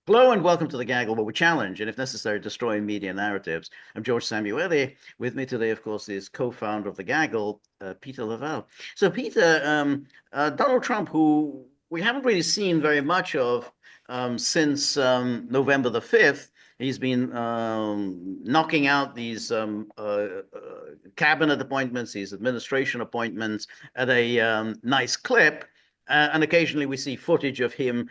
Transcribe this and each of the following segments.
Hello and welcome to the Gaggle, where we challenge and, if necessary, destroy media narratives. I'm George Szamuely. With me today, of course, is co-founder of the Gaggle, Peter Lavelle. So, Peter, Donald Trump, who we haven't really seen very much of since November the 5th, he's been knocking out these cabinet appointments, these administration appointments at a nice clip. And occasionally we see footage of him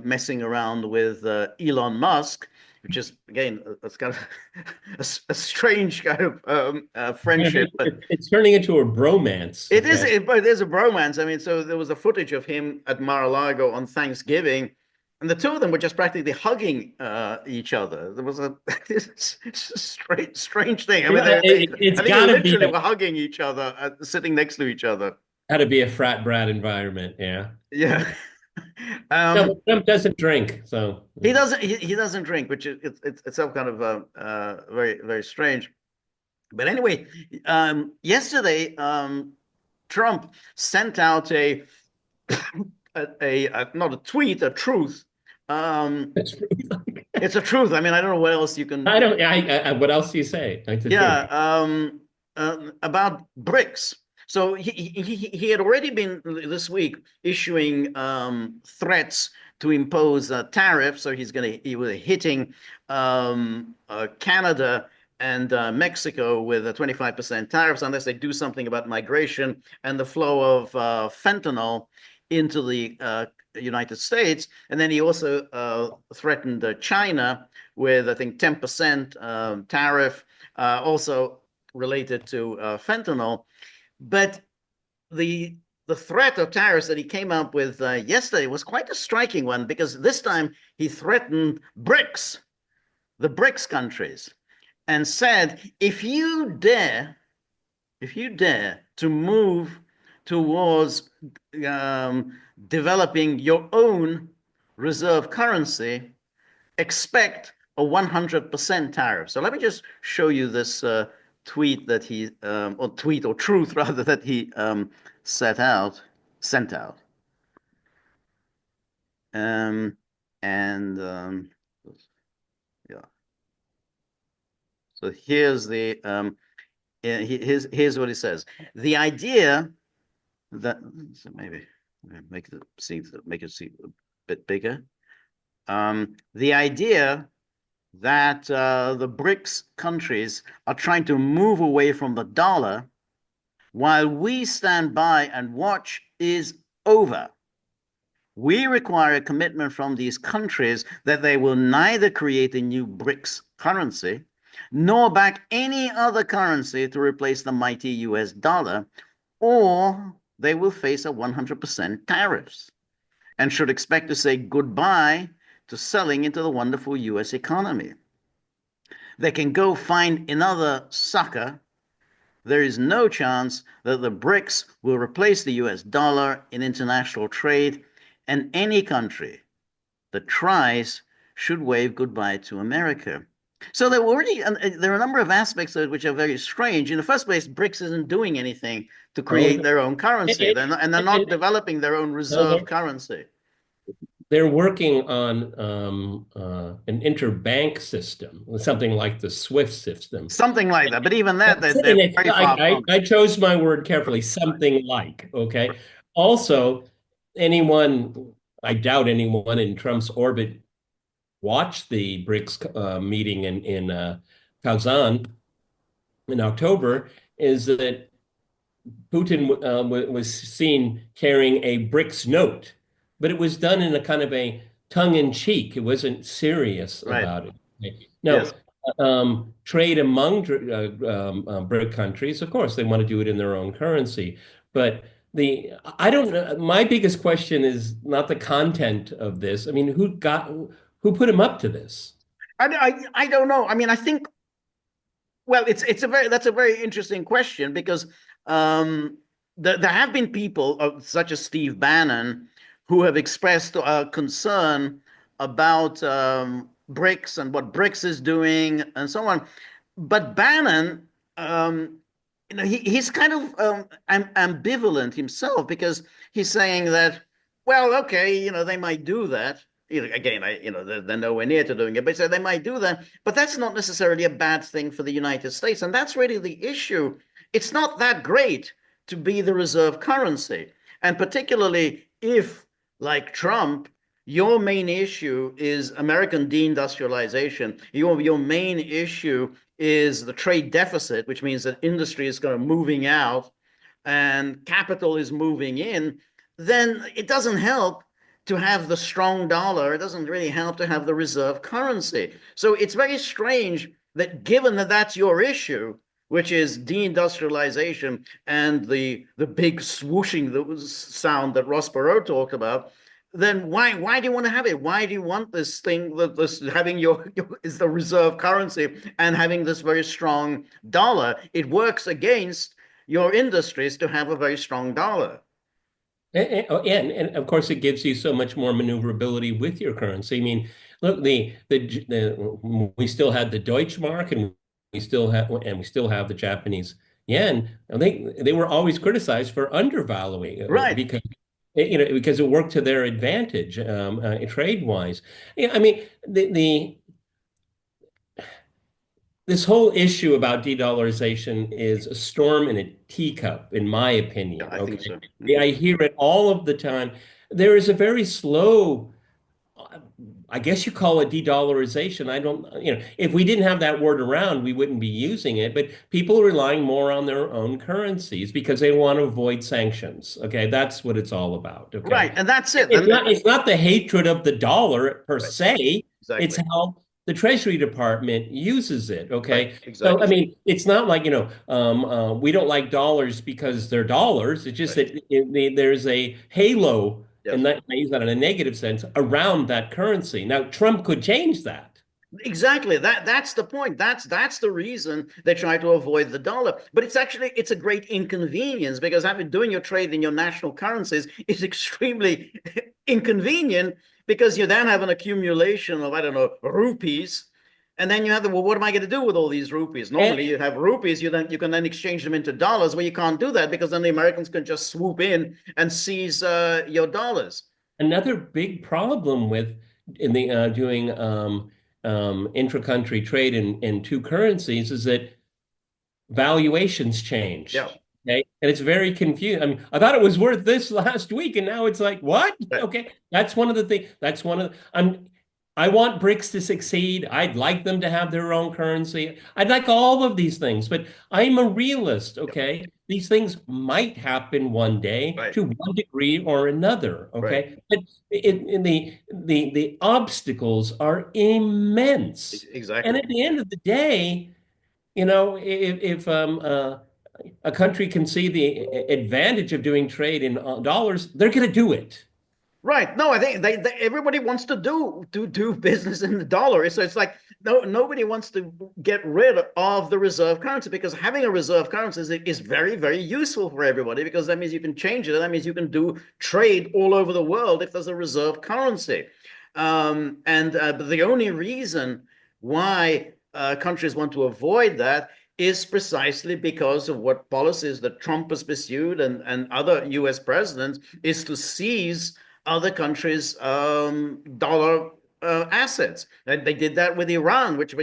messing around with Elon Musk, which is again that's kind of a strange kind of friendship, but It's turning into a bromance. Okay. but it is a bromance. I mean, so there was a footage of him at Mar-a-Lago on Thanksgiving, and the two of them were just practically hugging each other. There was it's a strange thing. I mean, It's I think they got to be literally were hugging each other, sitting next to each other. a frat brat environment. Yeah. Yeah. No, Um, but Trump doesn't drink, so he doesn't drink, which is it's itself kind of very strange. But anyway, yesterday Trump sent out a not a tweet, a truth. Um, it's it's a truth. I mean, I don't know what else you can. I don't. What else do you say? It's a Yeah, truth. about BRICS. So he had already been this week issuing threats to impose tariffs. So he was hitting Canada and Mexico with 25% tariffs unless they do something about migration and the flow of fentanyl into the United States. And then he also threatened China with, I think, 10% tariff, also related to fentanyl. But the the threat of tariffs that he came up with yesterday was quite a striking one, because this time he threatened BRICS, the BRICS countries, and said, if you dare to move towards um, developing your own reserve currency, expect a 100% tariff. So let me just show you this tweet that or tweet or truth rather, that he sent out. Um, and yeah, so here's what he says. The idea that, so maybe make it seem a bit bigger. The idea that the BRICS countries are trying to move away from the dollar while we stand by and watch is over. We require a commitment from these countries that they will neither create a new BRICS currency nor back any other currency to replace the mighty US dollar, or they will face a 100% tariffs and should expect to say goodbye to selling into the wonderful US economy. They can go find another sucker. There is no chance that the BRICS will replace the US dollar in international trade, and any country that tries should wave goodbye to America. So there are a number of aspects of it which are very strange. In the first place, BRICS isn't doing anything to Oh, create their own currency. They're not developing their own no, reserve currency. they're working on an interbank system, something like the SWIFT system. Something like that. But even that, they're very far from. I chose my word carefully, something like, okay. Also, anyone, I doubt anyone in Trump's orbit watched the BRICS meeting in Kazan in October, is that Putin was seen carrying a BRICS note, but it was done in a kind of a tongue in cheek. It wasn't serious Right. about it. No, Yes. trade among BRIC countries, of course, they want to do it in their own currency. But I don't know. My biggest question is not the content of this. I mean, who put him up to this? I don't know. I mean, I think, well, that's a very interesting question, because there have been people such as Steve Bannon who have expressed concern about BRICS and what BRICS is doing and so on. But Bannon, he's kind of ambivalent himself, because he's saying that, well, okay, they might do that. again, they're nowhere near to doing it, but so they might do that. But that's not necessarily a bad thing for the United States, and that's really the issue. It's not that great to be the reserve currency, and particularly if, like Trump, your main issue is American deindustrialization. Your main issue is the trade deficit, which means that industry is kind of moving out and capital is moving in, then it doesn't help to have the strong dollar. It doesn't really help to have the reserve currency. So it's very strange that given that that's your issue, which is deindustrialization and the big swooshing sound that Ross Perot talked about, then why do you want to have it? Why do you want this thing that this having your is the reserve currency and having this very strong dollar? It works against your industries to have a very strong dollar. And of course, it gives you so much more maneuverability with your currency. I mean, look, we still had the Deutschmark, and we still have the Japanese yen. And they were always criticized for undervaluing, Right. because it worked to their advantage, trade wise. Yeah, I mean, this whole issue about de-dollarization is a storm in a teacup, in my opinion. Yeah, I think so. I hear it all of the time. There is a very slow, I guess you call it de-dollarization. I don't, if we didn't have that word around, we wouldn't be using it. But people are relying more on their own currencies because they want to avoid sanctions. Okay, that's what it's all about. Okay, Right, and that's it. It's not the hatred of the dollar per Right. se. Exactly. It's how the Treasury Department uses it. Okay. Right. Exactly. So, I mean, it's not like, we don't like dollars because they're dollars. It's just Right. that there's a halo, Yes. and I use that in a negative sense, around that currency. Now, Trump could change that. Exactly. That's the point. That's the reason they try to avoid the dollar. But it's a great inconvenience because having doing your trade in your national currencies is extremely inconvenient because you then have an accumulation of, I don't know, rupees. And then you have well, what am I going to do with all these rupees? Normally you have rupees, you can then exchange them into dollars. Well, you can't do that because then the Americans can just swoop in and seize your dollars. Another big problem with in the doing intra-country trade in two currencies is that valuations change. Yeah. Okay. And it's very confusing. I mean, I thought it was worth this last week, and now it's like, what? Right. Okay. That's one of the things. That's one of the, I want BRICS to succeed. I'd like them to have their own currency. I'd like all of these things, but I'm a realist. Okay. These things might happen one day Right. to one degree or another. Okay. Right. But the obstacles are immense. Exactly. And at the end of the day, if a country can see the advantage of doing trade in dollars, they're going to do it. Right. No, I think everybody wants to do business in the dollar. So it's like nobody wants to get rid of the reserve currency because having a reserve currency is very, very useful for everybody because that means you can change it. And that means you can do trade all over the world if there's a reserve currency. But the only reason why countries want to avoid that is precisely because of what policies that Trump has pursued and other US presidents is to seize other countries' dollar assets. They did that with Iran, which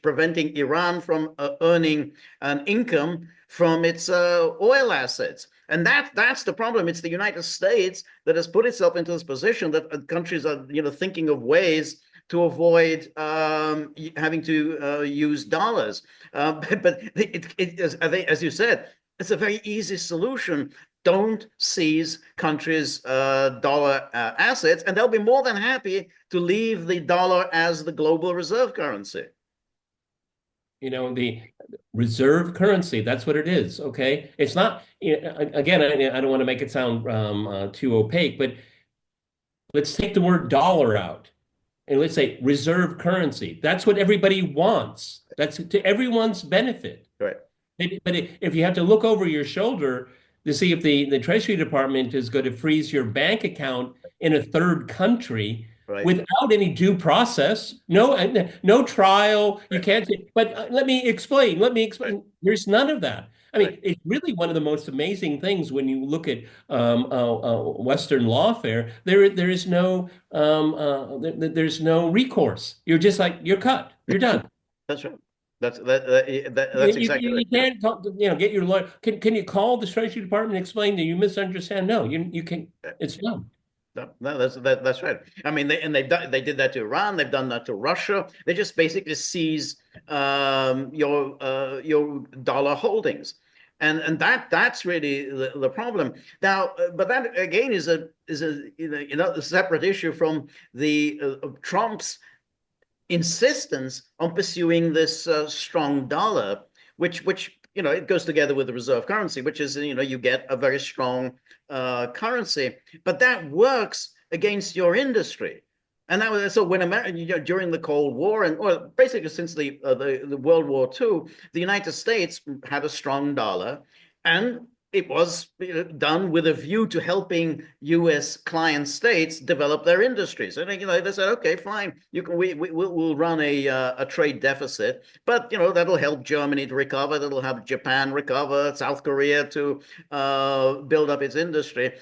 preventing Iran from earning an income from its oil assets. And that's the problem. It's the United States that has put itself into this position that countries are thinking of ways to avoid having to use dollars. But as you said, it's a very easy solution. Don't seize countries' dollar assets, and they'll be more than happy to leave the dollar as the global reserve currency. The reserve currency, that's what it is. Okay. It's not, again, I don't want to make it sound too opaque, but let's take the word dollar out and let's say reserve currency. That's what everybody wants. That's to everyone's benefit. Right. But if you have to look over your shoulder to see if the Treasury Department is going to freeze your bank account in a third country without any due process, no trial, you can't. But let me explain. There's none of that. I right. mean, it's really one of the most amazing things when you look at Western lawfare. There is no there's no recourse. You're just like you're cut. You're done. That's right. That's exactly You right. can't get your lawyer. Can you call the Treasury Department and explain that you misunderstand? No, you can. It's done. No, that's right. I mean, they did that to Iran. They've done that to Russia. They just basically seize your dollar holdings, and that's really the problem. Now, but that again is a a separate issue from the Trump's insistence on pursuing this strong dollar, which it goes together with the reserve currency, which is you get a very strong currency, but that works against your industry. And that was so when America during the Cold War and well basically since the World War II, the United States had a strong dollar, and it was done with a view to helping U.S. client states develop their industries. And they said, okay, fine, you can we'll run a trade deficit, but that'll help Germany to recover, that'll help Japan recover, South Korea to build up its industry.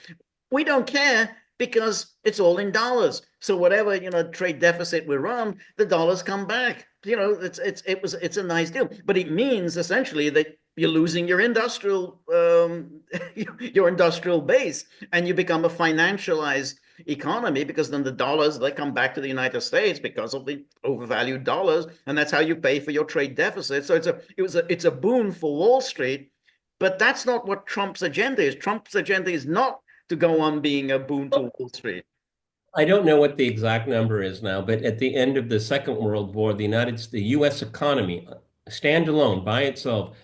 We don't care because it's all in dollars. So whatever trade deficit we run, the dollars come back. It's a nice deal, but it means essentially that you're losing your industrial your industrial base, and you become a financialized economy because then the dollars they come back to the United States because of the overvalued dollars, and that's how you pay for your trade deficit. So it's a boon for Wall Street, but that's not what Trump's agenda is. Trump's agenda is not to go on being a boon to Wall Street. I don't know what the exact number is now, but at the end of the Second World War, the U.S. economy, standalone by itself,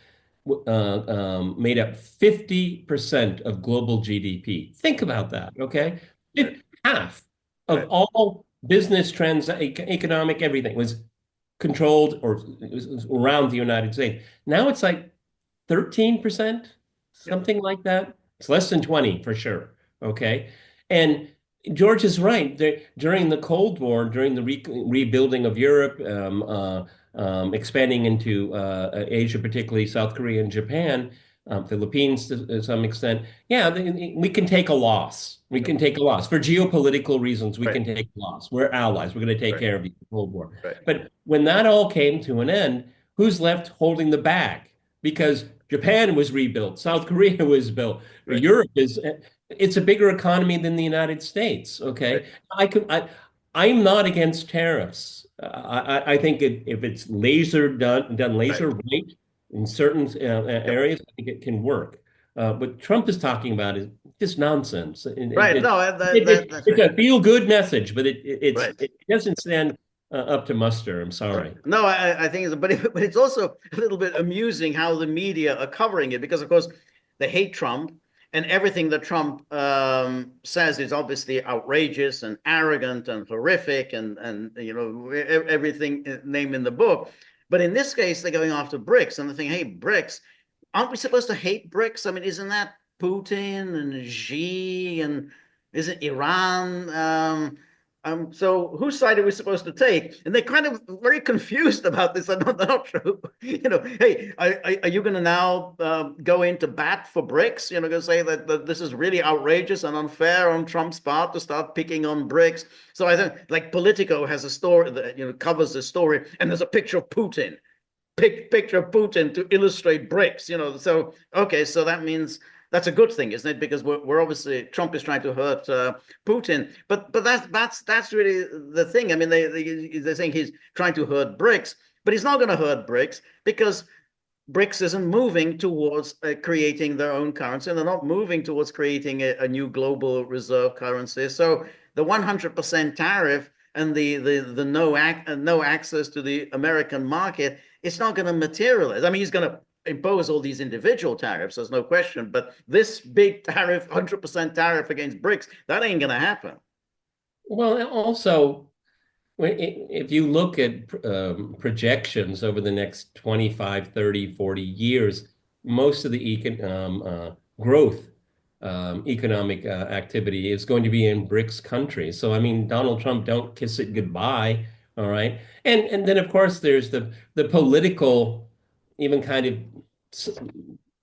made up 50% of global GDP. Think about that, okay? Right, Half of right, all business trends, economic, everything was controlled or it was around the United States. Now it's like 13%, yep, something like that. It's less than 20 for sure. Okay. And George is right. During the Cold War, during the rebuilding of Europe, expanding into Asia, particularly South Korea and Japan, Philippines to some extent. Yeah, we can take a loss. We yep, can take a loss for geopolitical reasons. We right, can take a loss. We're allies. We're going to take right, care of you. Cold War. right, But when that all came to an end, who's left holding the bag? Because Japan was rebuilt, South Korea was built, right, Europe is. It's a bigger economy than the United States. right, Okay, I'm not against tariffs. I think if it's done right. laser right in certain Yep. areas, I think it can work. What Trump is talking about is just nonsense. Right. No, that's It's right. a feel-good message, but Right. it doesn't stand up to muster. I'm sorry. No, I think but it's also a little bit amusing how the media are covering it because, of course, they hate Trump, and everything that Trump says is obviously outrageous and arrogant and horrific, and everything named in the book. But in this case, they're going after BRICS, and they're thinking, hey, BRICS, aren't we supposed to hate BRICS? I mean, isn't that Putin and Xi and isn't Iran? So whose side are we supposed to take? And they're kind of very confused about this. They're not sure. Hey, are you going to now go into bat for BRICS? Going to say that this is really outrageous and unfair on Trump's part to start picking on BRICS. So I think like Politico has a story that covers the story, and there's a picture of Putin picture of Putin to illustrate BRICS. So okay, so that means that's a good thing, isn't it? Because we're obviously Trump is trying to hurt Putin, but that's really the thing. I mean, they're saying he's trying to hurt BRICS, but he's not going to hurt BRICS because BRICS isn't moving towards creating their own currency, and they're not moving towards creating a new global reserve currency. So the 100% tariff and the no access to the American market, it's not going to materialize. I mean, he's going to impose all these individual tariffs, there's no question, but this big tariff, 100% tariff against BRICS, that ain't going to happen. Well, also, if you look at projections over the next 25, 30, 40 years, most of the growth, economic activity is going to be in BRICS countries. So, I mean, Donald Trump, don't kiss it goodbye. All right. And then, of course, there's the political, even kind of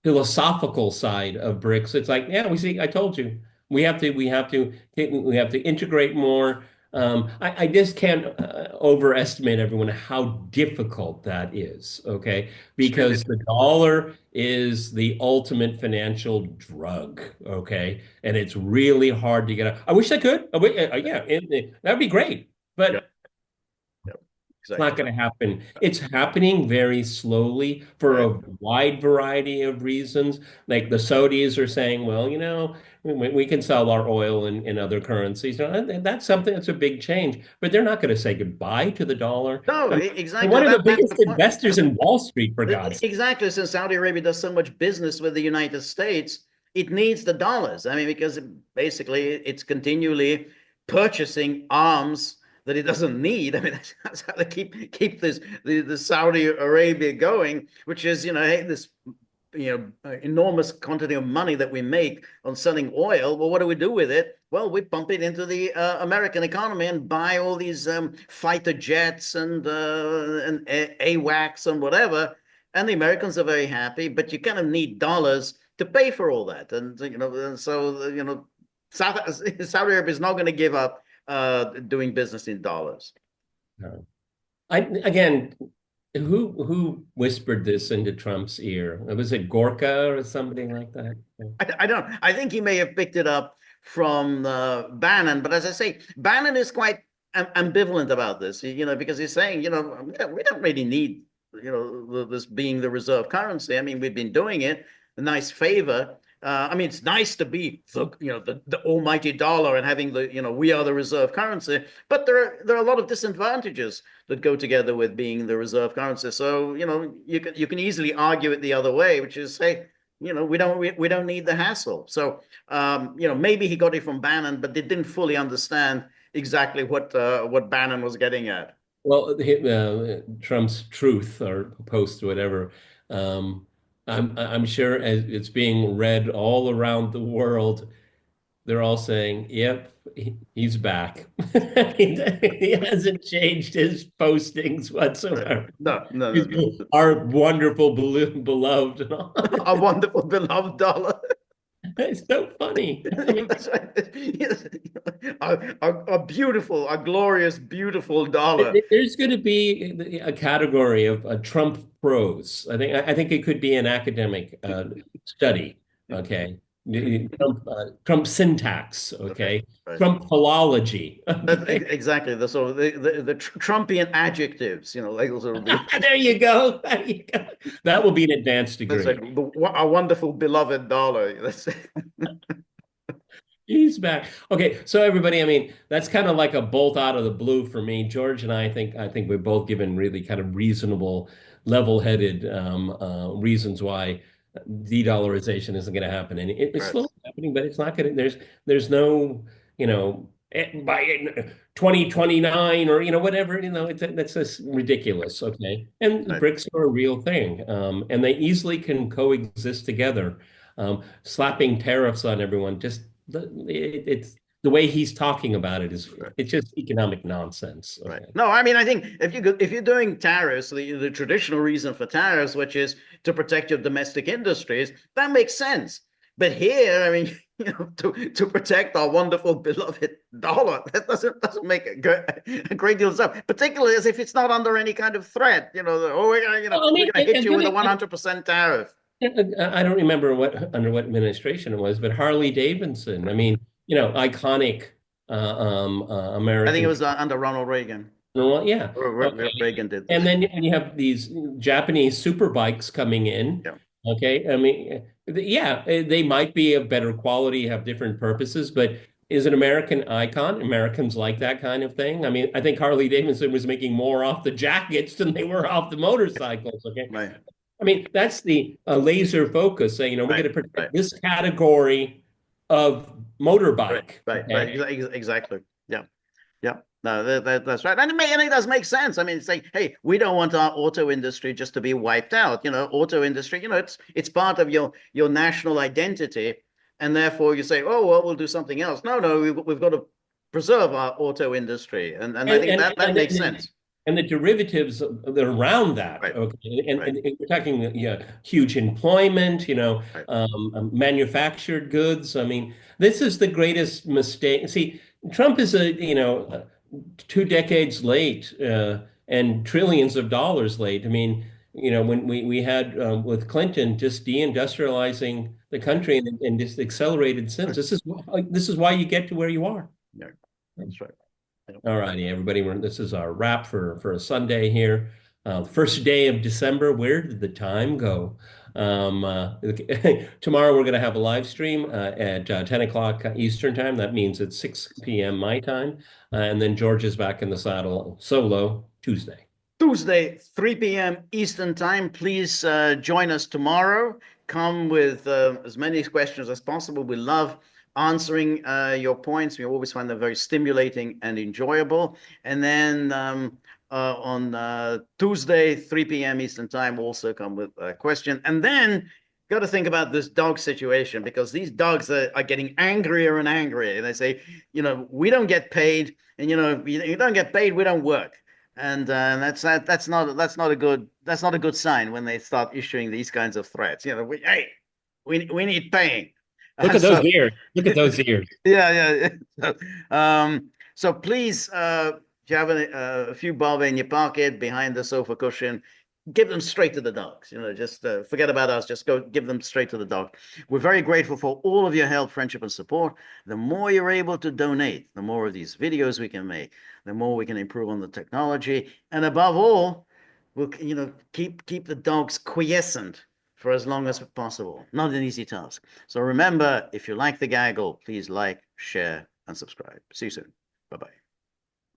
philosophical side of BRICS. It's like, yeah, we see, I told you, we have to integrate more. I just can't overestimate everyone how difficult that is, okay? Extremely. Because the dollar is the ultimate financial drug, okay? And it's really hard to get out. I wish I could. Yeah, that'd be great. Yeah, But yeah, it's not exactly. going to happen. It's happening very slowly for Right. a wide variety of reasons. Like the Saudis are saying, well, we can sell our oil in other currencies. And that's something that's a big change. But they're not going to say goodbye to the dollar. No, I mean, they're exactly. one of the That's biggest the point. investors in Wall Street, for God's sake. Exactly. Since Saudi Arabia does so much business with the United States, it needs the dollars. I mean, because basically it's continually purchasing arms that it doesn't need. I mean, that's how they keep the Saudi Arabia going, which is, hey, this enormous quantity of money that we make on selling oil. Well, what do we do with it? Well, we pump it into the American economy and buy all these fighter jets and AWACS and whatever. And the Americans are very happy, but you kind of need dollars to pay for all that. And so Saudi Arabia is not going to give up doing business in dollars. No. Again, who whispered this into Trump's ear? Was it Gorka or somebody like that? I don't. I think he may have picked it up from Bannon, but as I say, Bannon is quite ambivalent about this. Because he's saying, we don't really need, this being the reserve currency. I mean, we've been doing it a nice favor. I mean, it's nice to be the almighty dollar and having we are the reserve currency, but there are a lot of disadvantages that go together with being the reserve currency. So you can easily argue it the other way, which is say we don't need the hassle. So maybe he got it from Bannon, but they didn't fully understand exactly what Bannon was getting at. Well, Trump's truth or post or whatever, I'm sure as it's being read all around the world, they're all saying, "Yep, he's back." He hasn't changed his postings Right. whatsoever. No, no, no, He's no. our wonderful, beloved, and all. A wonderful beloved dollar. It's so funny. I mean, That's right. Yes. A beautiful, a glorious, beautiful dollar. there's going to be a category of Trump pros. I think it could be an academic study. Okay, Trump syntax. Right, Okay, right. Trump philology. That's Okay, exactly the so the Trumpian adjectives, like sort of the there you go. There you go. That will be an advanced that's like degree. a wonderful beloved dollar. That's He's back. Okay, so everybody, I mean, that's kind of like a bolt out of the blue for me. George and I think we've both given really kind of reasonable, level-headed reasons why de-dollarization isn't going to happen, and it's right. slowly happening, but it's not going to. There's no, by 2029 or whatever. That's just ridiculous. Okay, and the Right. BRICS are a real thing, and they easily can coexist together. Slapping tariffs on everyone just it's the way he's talking about it is Right. it's just economic nonsense. Right. Okay. No, I mean, I think if you're doing tariffs, the traditional reason for tariffs, which is to protect your domestic industries, that makes sense. But here, I mean, to protect our wonderful beloved dollar, that doesn't make a great deal of sense. Particularly as if it's not under any kind of threat. Oh, we're gonna, Well, I we're mean, gonna hit you with a 100% tariff. I don't remember under what administration it was, but Harley Davidson. I mean, iconic I think it American. was under Ronald Reagan. Well, yeah. Reagan Okay. did And this. then you have these Japanese super bikes coming in. Yeah. Okay. I mean, yeah, they might be of better quality, have different purposes, but is an American icon? Americans like that kind of thing. I mean, I think Harley Davidson was making more off the jackets than they were off the motorcycles. Okay. Right. I mean, that's the laser focus saying, we're going Right. to protect Right. this category of Right. motorbike. Right. Right. Okay. Exactly. Yeah. Yeah, no, that's right, and it does make sense. I mean, it's like, hey, we don't want our auto industry just to be wiped out. Auto industry, it's part of your national identity, and therefore you say, oh well, we'll do something else. No, no, we've got to preserve our auto industry, and I And think and that and, makes and sense. and the derivatives that are around that. Right. Okay, and, Right. and we're talking, yeah, huge employment, Right. manufactured goods. I mean, this is the greatest mistake. See, Trump is 2 decades late, and trillions of dollars late. I mean, when we had with Clinton just deindustrializing the country and just accelerated since. Right. This is why you get to where you are. Yeah, that's right. Yeah. All righty, everybody. This is our wrap for a Sunday here. First day of December. Where did the time go? Tomorrow we're going to have a live stream at 10 o'clock Eastern time. That means it's 6 p.m. my time. And then George is back in the saddle solo Tuesday. Tuesday, 3 p.m. Eastern Time. Please join us tomorrow. Come with as many questions as possible. We love answering your points. We always find them very stimulating and enjoyable. And then on Tuesday, 3 p.m. Eastern Time, also come with a question. And then got to think about this dog situation, because these dogs are getting angrier and angrier. And they say, we don't get paid, and you don't get paid, we don't work. And that's not a good sign when they start issuing these kinds of threats. We need paying. Look at those So ears. Look at those ears. yeah. So please, if you have a few bob in your pocket behind the sofa cushion, give them straight to the dogs. Just forget about us. Just go give them straight to the dog. We're very grateful for all of your help, friendship, and support. The more you're able to donate, the more of these videos we can make, the more we can improve on the technology, and above all, we'll keep the dogs quiescent for as long as possible. Not an easy task. So remember, if you like the gaggle, please like, share, and subscribe. See you soon. Bye-bye.